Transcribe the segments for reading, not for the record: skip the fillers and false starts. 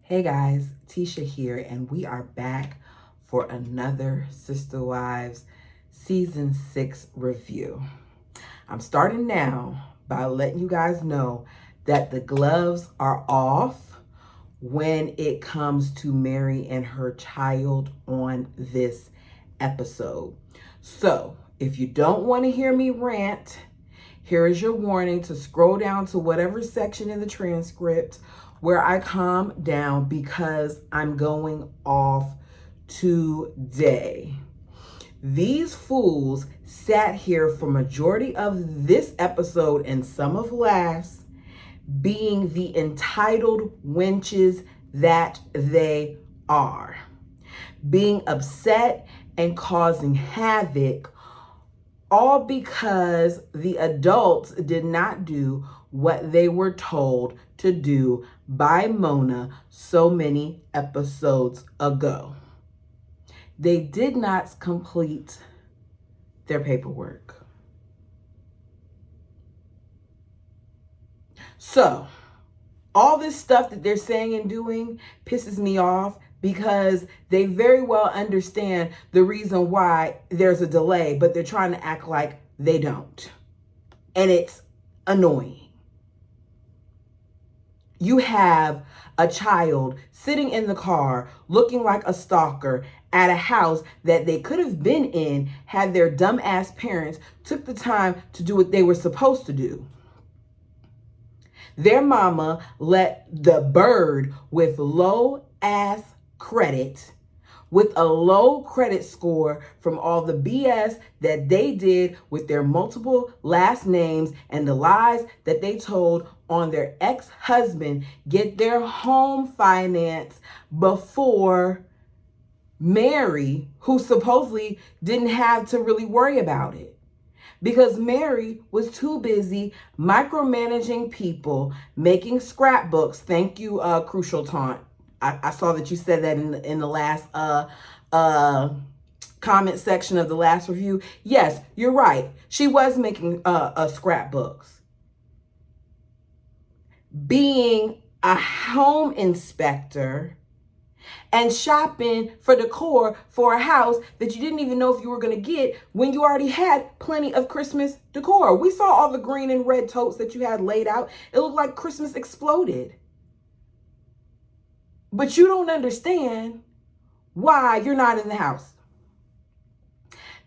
Hey guys, Tisha here, and we are back for another Sister Wives Season 6 review. I'm starting now by letting you guys know that the gloves are off when it comes to Mary and her child on this episode. So, if you don't want to hear me rant, here is your warning to scroll down to whatever section in the transcript where I calm down because I'm going off today. These fools sat here for majority of this episode and some of last being the entitled wenches that they are, being upset and causing havoc, all because the adults did not do what they were told to do by Mona so many episodes ago. They did not complete their paperwork. So, all this stuff that they're saying and doing pisses me off because they very well understand the reason why there's a delay, but they're trying to act like they don't. And it's annoying. You have a child sitting in the car looking like a stalker at a house that they could have been in had their dumbass parents took the time to do what they were supposed to do. Their mama let the bird with low ass credit, with a low credit score from all the BS that they did with their multiple last names and the lies that they told on their ex-husband, get their home finance before Mary, who supposedly didn't have to really worry about it. Because Mary was too busy micromanaging people, making scrapbooks. Thank you, Crucial Taunt. I saw that you said that in the last comment section of the last review. Yes, you're right. She was making scrapbooks. Being a home inspector and shopping for decor for a house that you didn't even know if you were going to get when you already had plenty of Christmas decor. We saw all the green and red totes that you had laid out. It looked like Christmas exploded. But you don't understand why you're not in the house.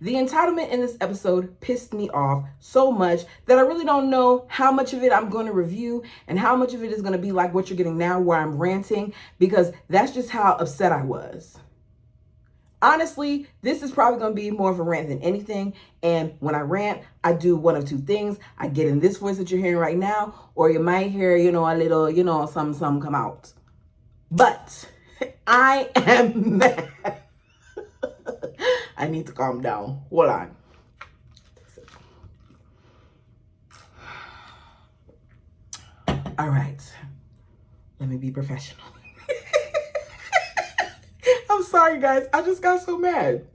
The entitlement in this episode pissed me off so much that I really don't know how much of it I'm going to review and how much of it is going to be like what you're getting now where I'm ranting, because that's just how upset I was. Honestly, this is probably going to be more of a rant than anything. And when I rant, I do one of two things. I get in this voice that you're hearing right now, or you might hear, a little, some come out. But I am mad. I need to calm down. Hold on. All right. Let me be professional. I'm sorry, guys. I just got so mad.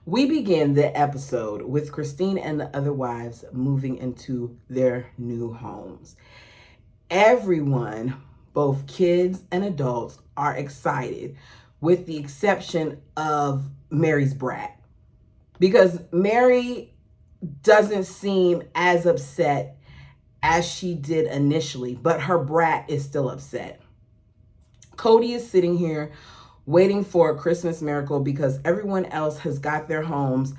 We begin the episode with Christine and the other wives moving into their new homes. Everyone, both kids and adults, are excited, with the exception of Mary's brat. Because Mary doesn't seem as upset as she did initially, but her brat is still upset. Cody is sitting here waiting for a Christmas miracle because everyone else has got their homes,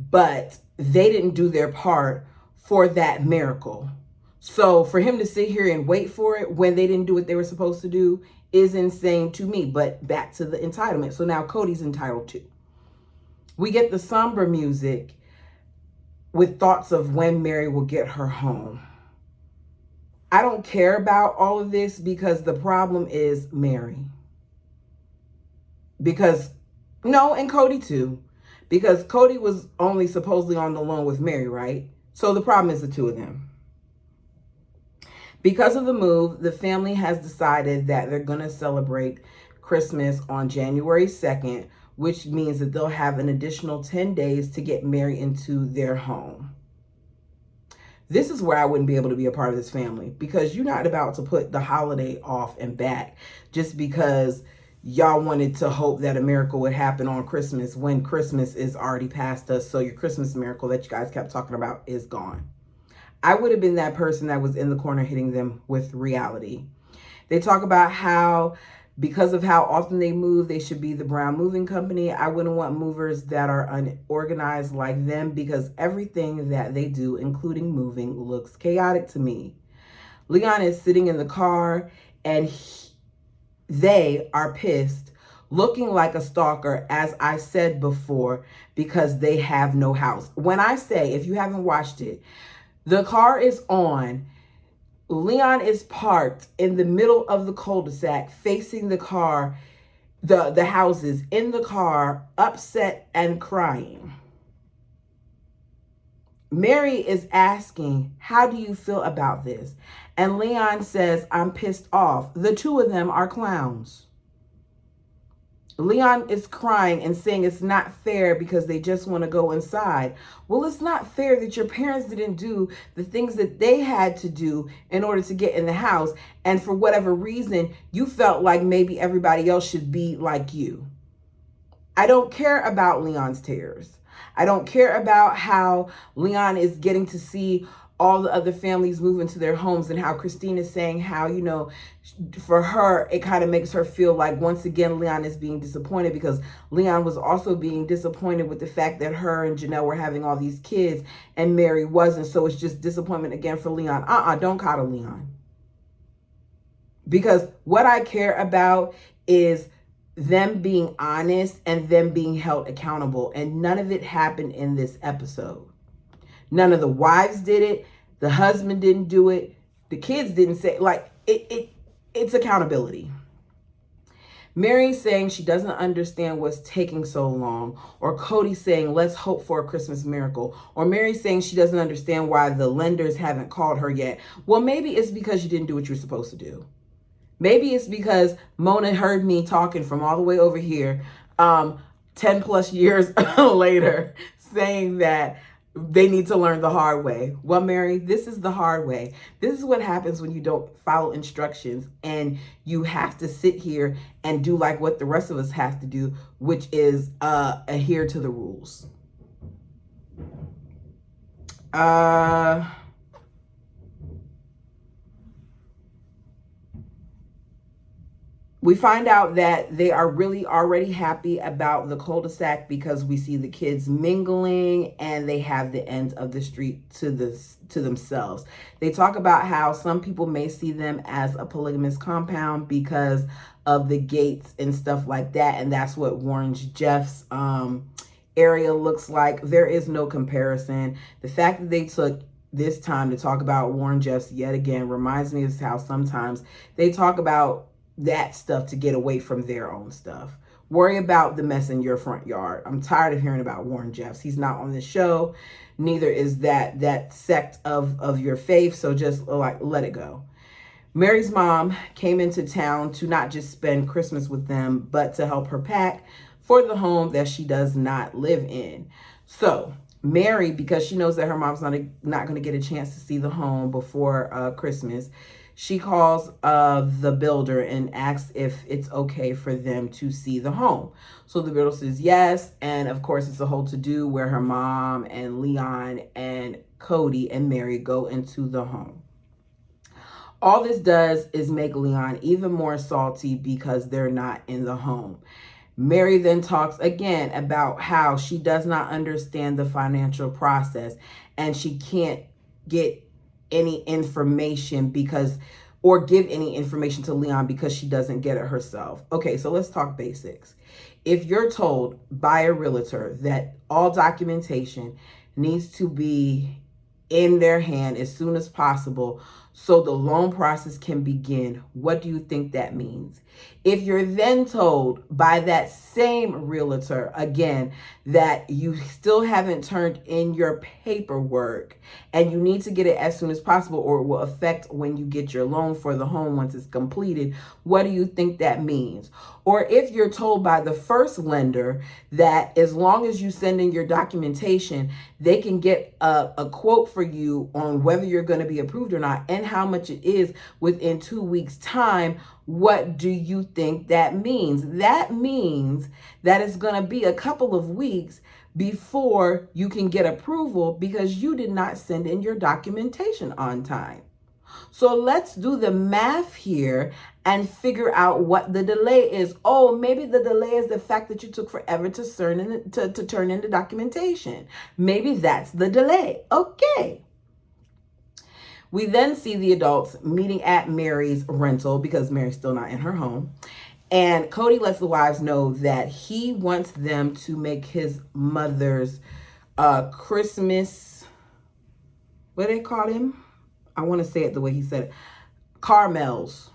but they didn't do their part for that miracle. So for him to sit here and wait for it when they didn't do what they were supposed to do is insane to me. But back to the entitlement. So now Cody's entitled too. We get the somber music with thoughts of when Mary will get her home. I don't care about all of this because the problem is Mary. And Cody too. Because Cody was only supposedly on the loan with Mary, right? So the problem is the two of them. Because of the move, the family has decided that they're going to celebrate Christmas on January 2nd, which means that they'll have an additional 10 days to get Mary into their home. This is where I wouldn't be able to be a part of this family, because you're not about to put the holiday off and back just because y'all wanted to hope that a miracle would happen on Christmas when Christmas is already past us. So your Christmas miracle that you guys kept talking about is gone. I would have been that person that was in the corner hitting them with reality. They talk about how because of how often they move, they should be the Brown Moving Company. I wouldn't want movers that are unorganized like them, because everything that they do, including moving, looks chaotic to me. Leon is sitting in the car and they are pissed, looking like a stalker, as I said before, because they have no house. When I say, if you haven't watched it, the car is on. Leon is parked in the middle of the cul-de-sac, facing the car, the houses, in the car, upset and crying. Mary is asking, how do you feel about this? And Leon says, I'm pissed off. The two of them are clowns. Leon is crying and saying it's not fair because they just want to go inside. Well, it's not fair that your parents didn't do the things that they had to do in order to get in the house. And for whatever reason, you felt like maybe everybody else should be like you. I don't care about Leon's tears. I don't care about how Leon is getting to see all the other families move into their homes, and how Christine is saying how, you know, for her, it kind of makes her feel like once again, Leon is being disappointed, because Leon was also being disappointed with the fact that her and Janelle were having all these kids and Mary wasn't. So it's just disappointment again for Leon. Don't coddle Leon. Because what I care about is them being honest and them being held accountable. And none of it happened in this episode. None of the wives did it. The husband didn't do it. The kids didn't say, like, it's accountability. Mary's saying she doesn't understand what's taking so long. Or Cody saying, let's hope for a Christmas miracle. Or Mary saying she doesn't understand why the lenders haven't called her yet. Well, maybe it's because you didn't do what you're supposed to do. Maybe it's because Mona heard me talking from all the way over here 10 plus years later, saying that they need to learn the hard way. Well, Mary, this is the hard way. This is what happens when you don't follow instructions and you have to sit here and do like what the rest of us have to do, which is adhere to the rules. We find out that they are really already happy about the cul-de-sac because we see the kids mingling and they have the end of the street to themselves. They talk about how some people may see them as a polygamous compound because of the gates and stuff like that. And that's what Warren Jeff's area looks like. There is no comparison. The fact that they took this time to talk about Warren Jeff's yet again reminds me of how sometimes they talk about that stuff to get away from their own stuff. Worry about the mess in your front yard. I'm tired of hearing about Warren Jeffs. He's not on the show. Neither is that sect of your faith. So just like let it go. Mary's mom came into town to not just spend Christmas with them, but to help her pack for the home that she does not live in. So Mary, because she knows that her mom's not going to get a chance to see the home before Christmas, she calls the builder and asks if it's okay for them to see the home. So the builder says yes. And of course, it's a whole to-do where her mom and Leon and Cody and Mary go into the home. All this does is make Leon even more salty because they're not in the home. Mary then talks again about how she does not understand the financial process and she can't get any information or give any information to Leon because she doesn't get it herself. Okay, so let's talk basics. If you're told by a realtor that all documentation needs to be in their hand as soon as possible so the loan process can begin. What do you think that means? If you're then told by that same realtor, again, that you still haven't turned in your paperwork and you need to get it as soon as possible or it will affect when you get your loan for the home once it's completed, what do you think that means? Or if you're told by the first lender that as long as you send in your documentation, they can get a quote for you on whether you're going to be approved or not and how much it is within 2 weeks' time, what do you think that means? That means that it's going to be a couple of weeks before you can get approval because you did not send in your documentation on time. So let's do the math here and figure out what the delay is. Oh, maybe the delay is the fact that you took forever to turn in the documentation. Maybe that's the delay. Okay. We then see the adults meeting at Mary's rental because Mary's still not in her home. And Cody lets the wives know that he wants them to make his mother's Christmas, what do they call him? I want to say it the way he said it. Caramels.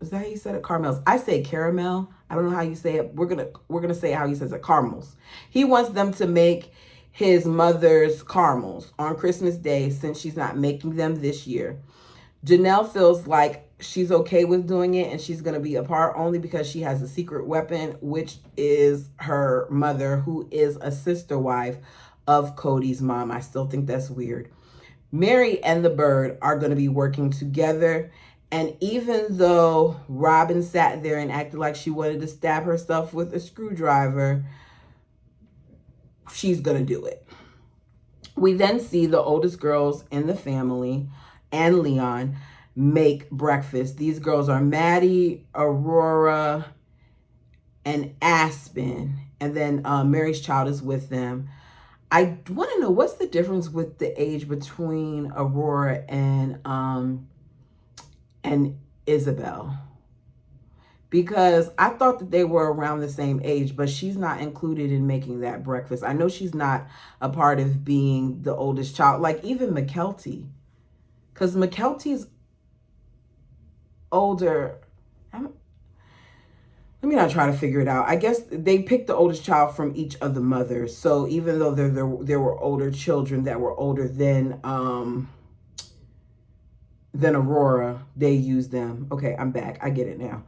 Is that how you said it? Caramels. I say caramel. I don't know how you say it. We're gonna say how he says it. Caramels. He wants them to make his mother's caramels on Christmas Day since she's not making them this year. Janelle feels like she's okay with doing it and she's going to be a part only because she has a secret weapon, which is her mother, who is a sister wife of Cody's mom. I still think that's weird. Mary and the bird are going to be working together. And even though Robin sat there and acted like she wanted to stab herself with a screwdriver, she's going to do it. We then see the oldest girls in the family and Leon make breakfast. These girls are Maddie, Aurora, and Aspen. And then Mary's child is with them. I want to know, what's the difference with the age between Aurora and Isabel? Because I thought that they were around the same age, but she's not included in making that breakfast. I know she's not a part of being the oldest child, like even McKelty. Because McKelty's older. Let me not try to figure it out. I guess they picked the oldest child from each of the mothers. So even though there were older children that were older than Aurora, they used them. Okay, I'm back. I get it now.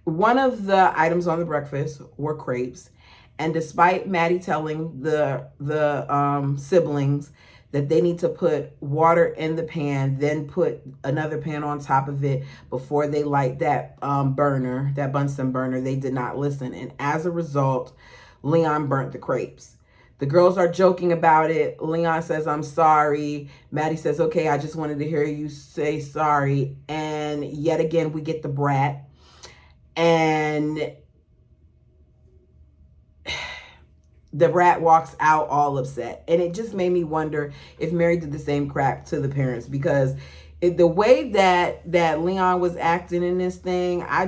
One of the items on the breakfast were crepes, and despite Maddie telling the siblings that they need to put water in the pan, then put another pan on top of it before they light that burner, that Bunsen burner, they did not listen, and as a result, Leon burnt the crepes. The girls are joking about it. Leon says, "I'm sorry." Maddie says, "Okay, I just wanted to hear you say sorry." And yet again, we get the brat. And the brat walks out all upset. And it just made me wonder if Mary did the same crap to the parents. Because the way that Leon was acting in this thing, I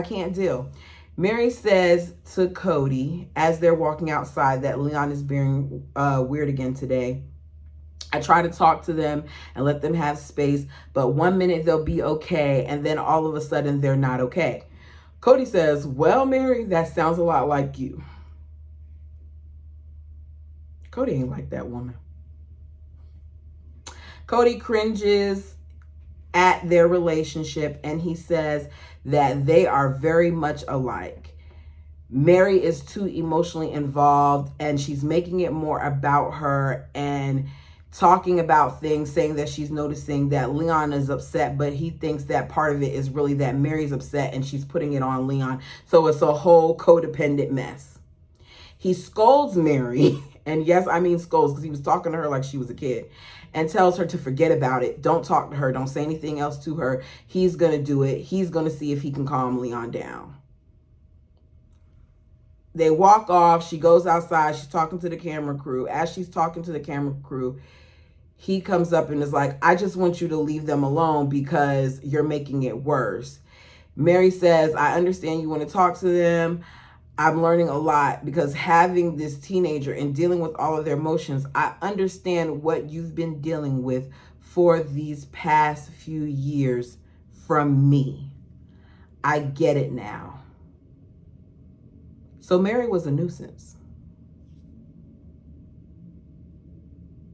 can't deal. Mary says to Cody, as they're walking outside, that Leon is being weird again today. I try to talk to them and let them have space, but 1 minute they'll be okay, and then all of a sudden they're not okay. Cody says, "Well, Mary, that sounds a lot like you." Cody ain't like that woman. Cody cringes at their relationship, and he says that they are very much alike. Mary is too emotionally involved, and she's making it more about her and talking about things, saying that she's noticing that Leon is upset, but he thinks that part of it is really that Mary's upset and she's putting it on Leon. So it's a whole codependent mess. He scolds Mary, and yes, I mean scolds, because he was talking to her like she was a kid, and tells her to forget about it. Don't talk to her. Don't say anything else to her. He's going to do it. He's going to see if he can calm Leon down. They walk off. She goes outside. She's talking to the camera crew. As she's talking to the camera crew, he comes up and is like, "I just want you to leave them alone because you're making it worse." Mary says, "I understand you want to talk to them. I'm learning a lot because having this teenager and dealing with all of their emotions, I understand what you've been dealing with for these past few years from me. I get it now. So Mary was a nuisance.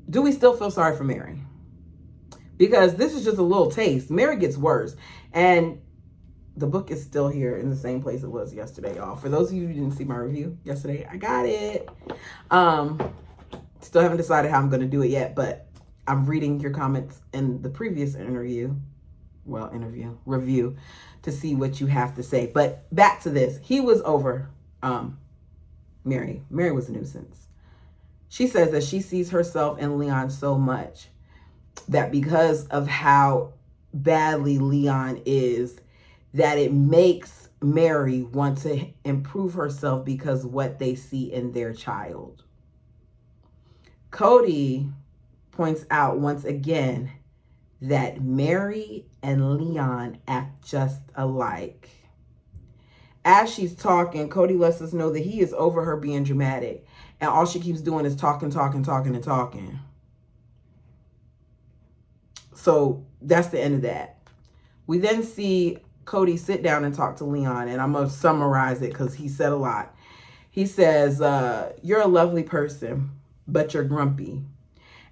Do we still feel sorry for Mary? Because this is just a little taste. Mary gets worse. And the book is still here in the same place it was yesterday, y'all. For those of you who didn't see my review yesterday, I got it. Still haven't decided how I'm going to do it yet, but I'm reading your comments in the previous review to see what you have to say. But back to this. He was over Mary. Mary was a nuisance. She says that she sees herself in Leon so much that because of how badly Leon is, that it makes Mary want to improve herself because what they see in their child. Cody points out once again that Mary and Leon act just alike. As she's talking, Cody lets us know that he is over her being dramatic, and all she keeps doing is talking. So that's the end of that. We then see Cody sit down and talk to Leon, and I'm going to summarize it because he said a lot. He says, you're a lovely person, but you're grumpy.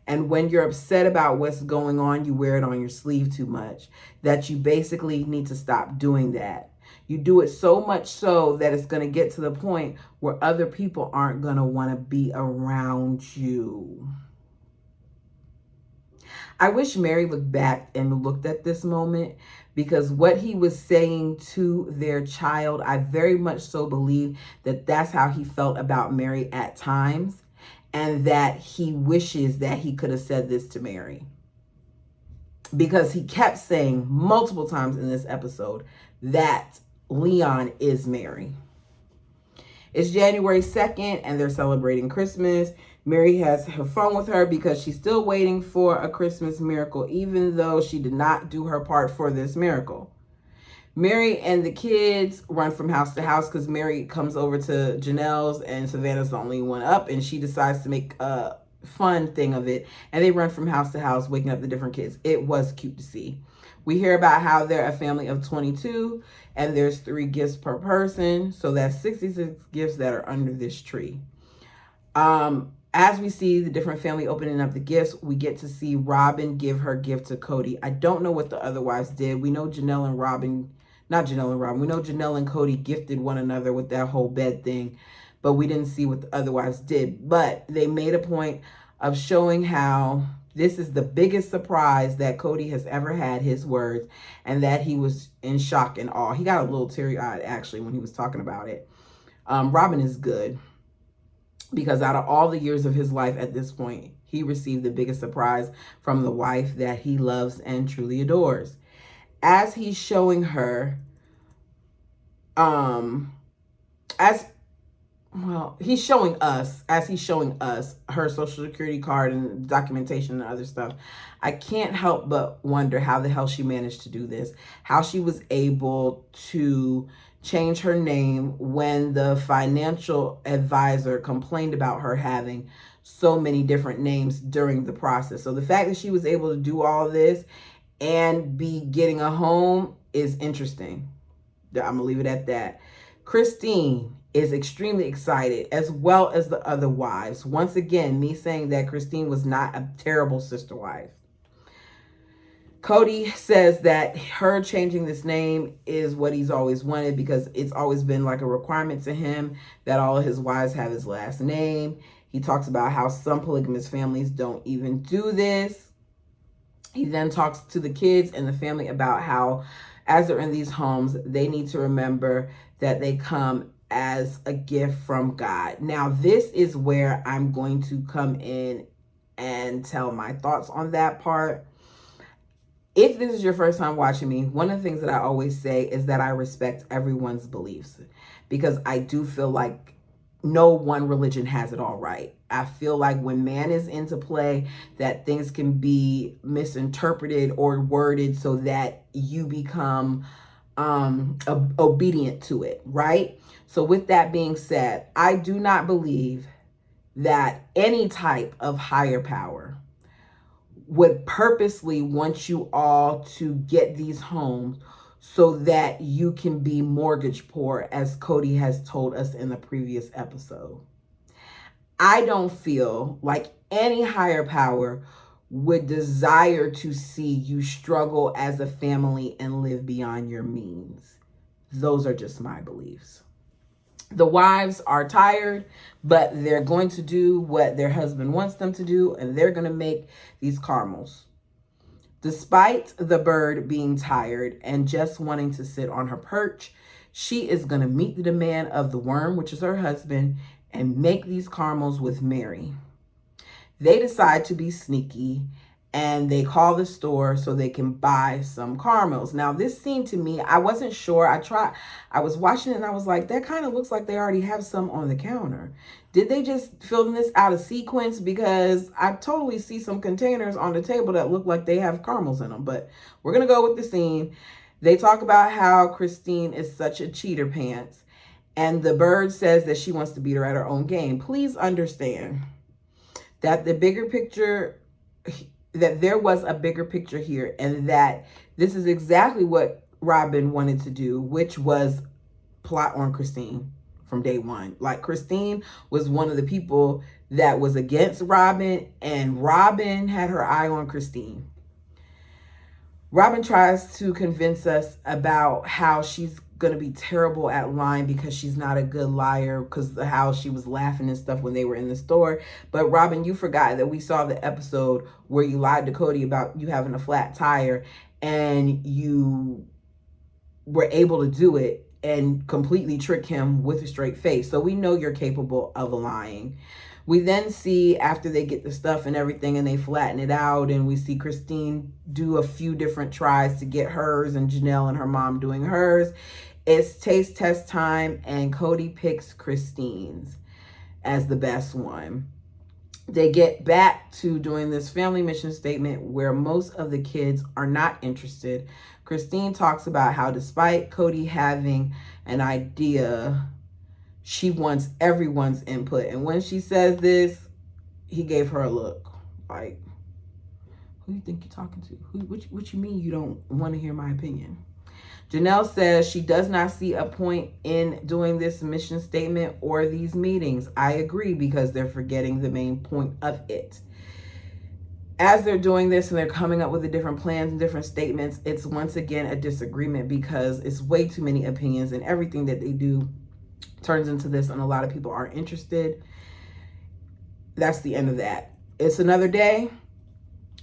And when you're upset about what's going on, you wear it on your sleeve too much, that you basically need to stop doing that. You do it so much so that it's going to get to the point where other people aren't going to want to be around you. I wish Mary looked back and looked at this moment, because what he was saying to their child, I very much so believe that that's how he felt about Mary at times, and that he wishes that he could have said this to Mary. Because he kept saying multiple times in this episode that Leon is Mary. It's January 2nd and they're celebrating Christmas. Mary has her phone with her because she's still waiting for a Christmas miracle, even though she did not do her part for this miracle. Mary and the kids run from house to house because Mary comes over to Janelle's and Savannah's the only one up, and she decides to make a fun thing of it. And they run from house to house, waking up the different kids. It was cute to see. We hear about how they're a family of 22 and there's 3 gifts per person. So that's 66 gifts that are under this tree. As we see the different family opening up the gifts, we get to see Robin give her gift to Cody. I don't know what the other wives did. We know Janelle and Robin, not Janelle and Robin, we know Janelle and Cody gifted one another with that whole bed thing, but we didn't see what the other wives did. But they made a point of showing how this is the biggest surprise that Cody has ever had, his words, and that he was in shock and awe. He got a little teary-eyed, actually, when he was talking about it. Robin is good, because out of all the years of his life at this point, he received the biggest surprise from the wife that he loves and truly adores. As he's showing her, he's showing us her social security card and documentation and other stuff, I can't help but wonder how the hell she managed to do this, how she was able to change her name when the financial advisor complained about her having so many different names during the process. So the fact that she was able to do all this and be getting a home is interesting. I'm gonna leave it at that. Christine is extremely excited, as well as the other wives. Once again, me saying that Christine was not a terrible sister wife. Cody says that her changing this name is what he's always wanted, because it's always been like a requirement to him that all of his wives have his last name. He talks about how some polygamous families don't even do this. He then talks to the kids and the family about how, as they're in these homes, they need to remember that they come as a gift from God. Now, this is where I'm going to come in and tell my thoughts on that part. If this is your first time watching me, one of the things that I always say is that I respect everyone's beliefs, because I do feel like no one religion has it all right. I feel like when man is into play, that things can be misinterpreted or worded so that you become obedient to it, right? So with that being said, I do not believe that any type of higher power would purposely want you all to get these homes so that you can be mortgage poor, as Cody has told us in the previous episode. I don't feel like any higher power would desire to see you struggle as a family and live beyond your means. Those are just my beliefs. The wives are tired, but they're going to do what their husband wants them to do, and they're going to make these caramels. Despite the bird being tired and just wanting to sit on her perch, she is going to meet the demand of the worm, which is her husband, and make these caramels with Mary. They decide to be sneaky and they call the store so they can buy some caramels. Now, this scene to me, I wasn't sure. I was watching it and I was like, that kind of looks like they already have some on the counter. Did they just film this out of sequence? Because I totally see some containers on the table that look like they have caramels in them. But we're going to go with the scene. They talk about how Christine is such a cheater pants. And the bird says that she wants to beat her at her own game. Please understand that the bigger picture, that there was a bigger picture here, and that this is exactly what Robin wanted to do, which was plot on Christine from day one. Like, Christine was one of the people that was against Robin, and Robin had her eye on Christine. Robin tries to convince us about how she's going to be terrible at lying because she's not a good liar, because of how she was laughing and stuff when they were in the store. But Robin, you forgot that we saw the episode where you lied to Cody about you having a flat tire, and you were able to do it and completely trick him with a straight face. So we know you're capable of lying. We then see, after they get the stuff and everything and they flatten it out, and we see Christine do a few different tries to get hers, and Janelle and her mom doing hers. It's taste test time, and Cody picks Christine's as the best one. They get back to doing this family mission statement where most of the kids are not interested. Christine talks about how despite Cody having an idea, she wants everyone's input. And when she says this, he gave her a look like, who do you think you're talking to? What you mean you don't want to hear my opinion? Janelle says she does not see a point in doing this mission statement or these meetings. I agree, because they're forgetting the main point of it. As they're doing this and they're coming up with the different plans and different statements, it's once again a disagreement because it's way too many opinions, and everything that they do turns into this, and a lot of people aren't interested. That's the end of that. It's another day,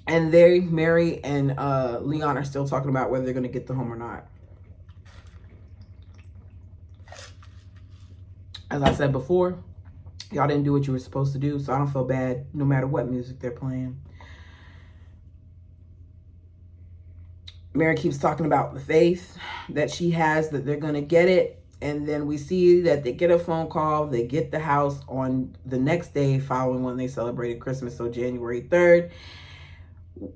and Mary and Leon are still talking about whether they're going to get the home or not. As I said before, y'all didn't do what you were supposed to do, so I don't feel bad no matter what music they're playing. Mary keeps talking about the faith that she has, that they're going to get it. And then we see that they get a phone call. They get the house on the next day following when they celebrated Christmas, so January 3rd,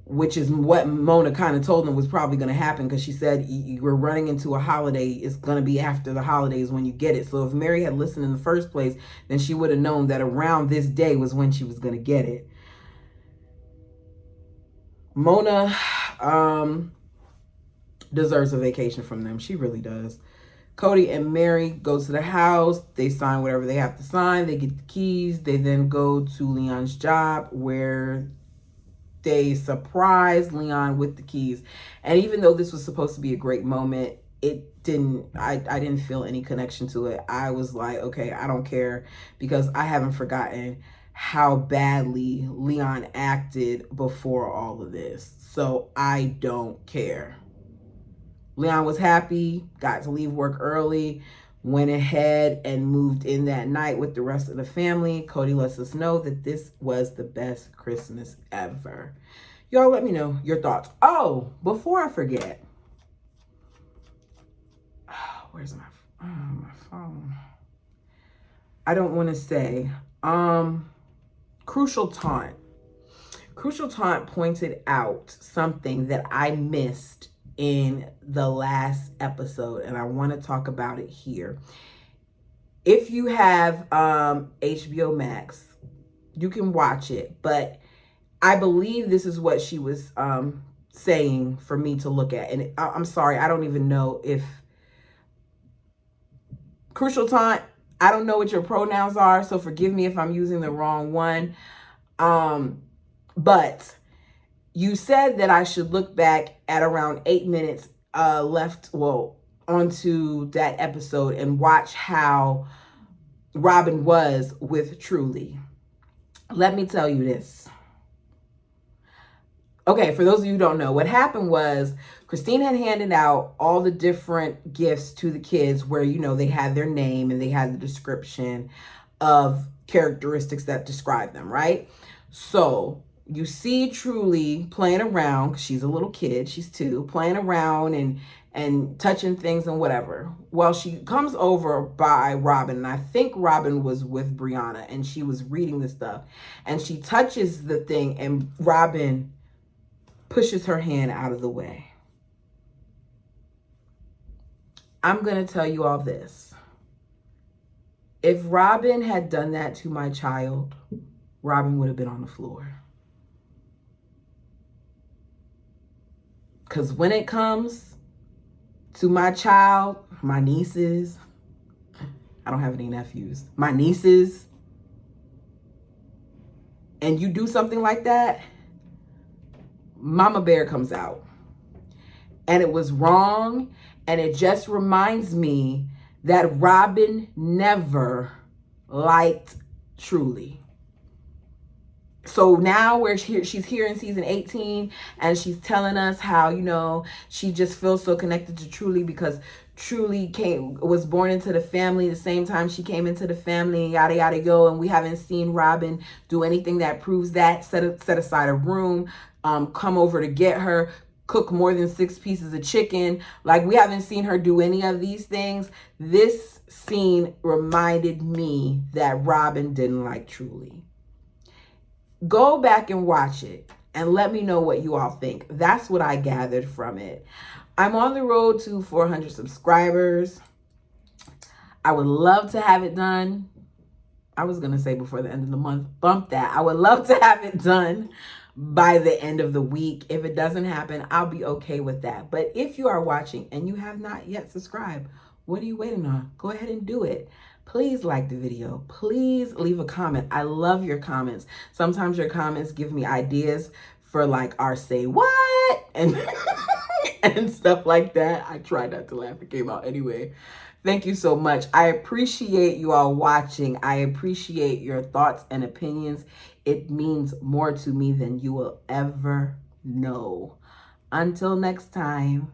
which is what Mona kind of told them was probably going to happen, because she said, we're running into a holiday. It's going to be after the holidays when you get it. So if Mary had listened in the first place, then she would have known that around this day was when she was going to get it. Mona deserves a vacation from them. She really does. Cody and Mary go to the house. They sign whatever they have to sign. They get the keys. They then go to Leon's job, where they surprise Leon with the keys. And even though this was supposed to be a great moment, I didn't feel any connection to it. I was like, okay, I don't care, because I haven't forgotten how badly Leon acted before all of this. So I don't care. Leon was happy, got to leave work early, went ahead and moved in that night with the rest of the family. Cody lets us know that this was the best Christmas ever. Y'all let me know your thoughts. Oh, before I forget. Where's my phone? I don't want to say. Crucial Taunt. Crucial Taunt pointed out something that I missed in the last episode, and I want to talk about it here. If you have HBO Max, you can watch it, but I believe this is what she was saying for me to look at. And I'm sorry, I don't even know if Crucial Taunt, I don't know what your pronouns are, so forgive me if I'm using the wrong one. But you said that I should look back at around 8 minutes left, well, onto that episode and watch how Robin was with Truely. Let me tell you this. Okay, for those of you who don't know, what happened was Christine had handed out all the different gifts to the kids where, you know, they had their name and they had the description of characteristics that describe them, right? So you see Truely playing around, because she's a little kid, she's 2, playing around and touching things and whatever. Well, she comes over by Robin, and I think Robin was with Brianna, and she was reading the stuff, and she touches the thing, and Robin pushes her hand out of the way. I'm going to tell you all this. If Robin had done that to my child, Robin would have been on the floor. Because when it comes to my child, my nieces, I don't have any nephews, my nieces, and you do something like that, Mama Bear comes out. And it was wrong, and it just reminds me that Robin never liked Truely. So now she's here in season 18, and she's telling us how, you know, she just feels so connected to Truely because Truely was born into the family the same time she came into the family, and yada yada yo. And we haven't seen Robin do anything that proves that. Set aside a room, come over to get her, cook more than 6 pieces of chicken. Like, we haven't seen her do any of these things. This scene reminded me that Robin didn't like Truely. Go back and watch it and let me know what you all think. That's what I gathered from it. I'm on the road to 400 subscribers. I would love to have it done. I was going to say before the end of the month. Bump that. I would love to have it done by the end of the week. If it doesn't happen, I'll be okay with that. But if you are watching and you have not yet subscribed, what are you waiting on? Go ahead and do it. Please like the video. Please leave a comment. I love your comments. Sometimes your comments give me ideas for like our say what and and stuff like that. I tried not to laugh. It came out anyway. Thank you so much. I appreciate you all watching. I appreciate your thoughts and opinions. It means more to me than you will ever know. Until next time.